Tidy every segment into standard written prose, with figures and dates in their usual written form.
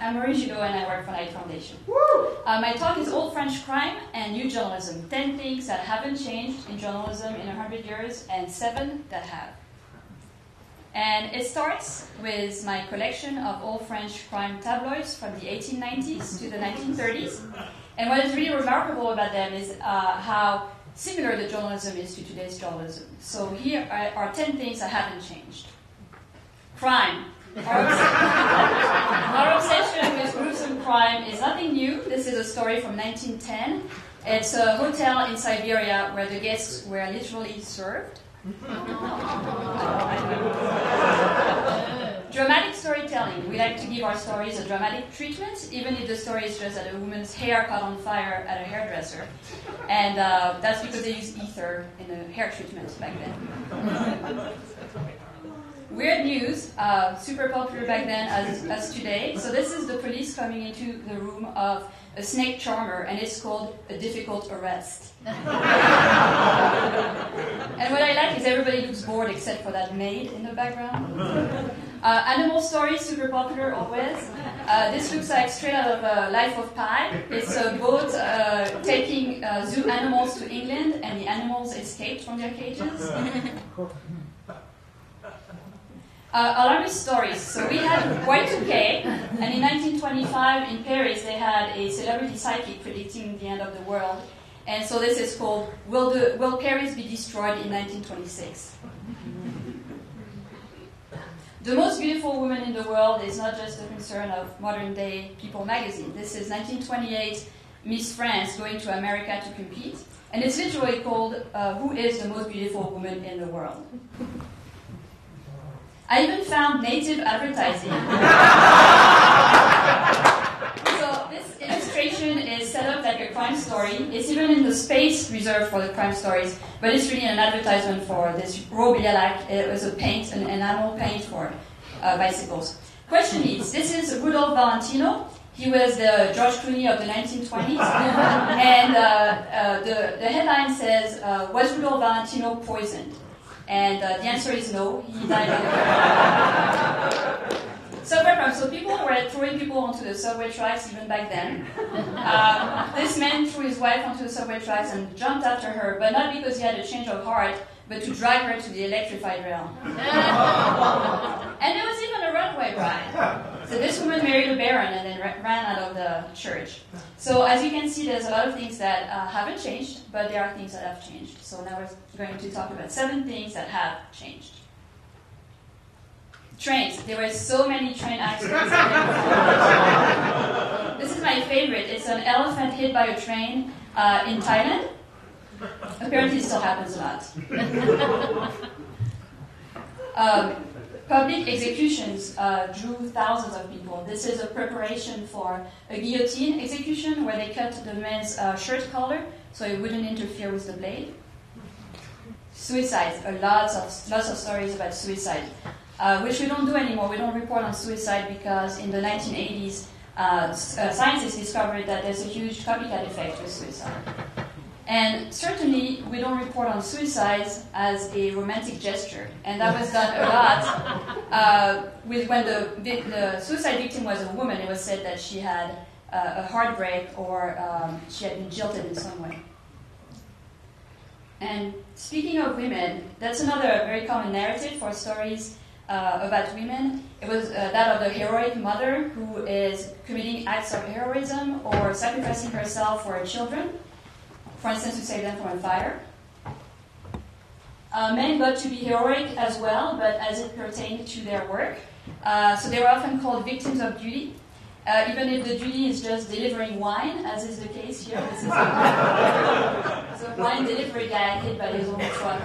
I'm Marie Gilot and I work for Night Foundation. My talk is Old French Crime and New Journalism. 10 things that haven't changed in journalism in 100 years and 7 that have. And it starts with my collection of old French crime tabloids from the 1890s to the 1930s. And what is really remarkable about them is how similar the journalism is to today's journalism. So here are 10 things that haven't changed. Crime. Our obsession with gruesome crime is nothing new. This is a story from 1910. It's a hotel in Siberia where the guests were literally served. Dramatic storytelling. We like to give our stories a dramatic treatment, even if the story is just that a woman's hair caught on fire at a hairdresser. And that's because they used ether in the hair treatment back then. Weird news, super popular back then as today. So this is the police coming into the room of a snake charmer, and it's called a difficult arrest. And what I like is everybody looks bored except for that maid in the background. Animal stories, super popular always. This looks like straight out of Life of Pi. It's a boat taking zoo animals to England, and the animals escaped from their cages. Alarmist stories. So we had Y2K, and in 1925 in Paris they had a celebrity psychic predicting the end of the world. And so this is called Will Paris Be Destroyed in 1926? The most beautiful woman in the world is not just a concern of modern day People magazine. This is 1928 Miss France going to America to compete. And it's literally called Who is the most beautiful woman in the world? I even found native advertising. So this illustration is set up like a crime story. It's even in the space reserved for the crime stories, but it's really an advertisement for this Robe Lilac. It was a paint, an enamel paint for bicycles. Question is, this is Rudolph Valentino. He was the George Clooney of the 1920s. And the headline says, was Rudolph Valentino poisoned? And the answer is no. He died on the subway crime. So people were throwing people onto the subway tracks even back then. This man threw his wife onto the subway tracks and jumped after her, but not because he had a change of heart, but to drag her to the electrified rail. And there was even a runway ride. So this woman married a baron and then ran out of the church. So as you can see, there's a lot of things that haven't changed, but there are things that have changed. So now we're going to talk about 7 things that have changed. Trains. There were so many train accidents. This is my favorite. It's an elephant hit by a train in Thailand. Apparently it still happens a lot. Public executions drew thousands of people. This is a preparation for a guillotine execution where they cut the man's shirt collar so it wouldn't interfere with the blade. Suicides. Lots of stories about suicide, which we don't do anymore. We don't report on suicide because in the 1980s, scientists discovered that there's a huge copycat effect with suicide. And certainly, we don't report on suicides as a romantic gesture. And that was done a lot when the suicide victim was a woman. It was said that she had a heartbreak or she had been jilted in some way. And speaking of women, that's another very common narrative for stories about women. It was that of the heroic mother who is committing acts of heroism or sacrificing herself for her children. For instance, to save them from a fire. Men got to be heroic as well, but as it pertained to their work. So they were often called victims of duty, even if the duty is just delivering wine, as is the case here. This is a wine delivery guy hit by his own truck.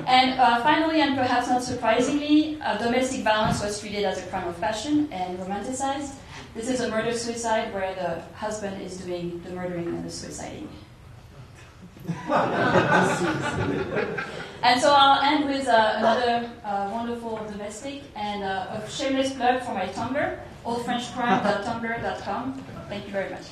And finally, and perhaps not surprisingly, domestic violence was treated as a crime of passion and romanticized. This is a murder-suicide where the husband is doing the murdering and the suiciding. And so I'll end with another wonderful domestic and a shameless plug for my Tumblr, oldfrenchcrime.tumblr.com. Thank you very much.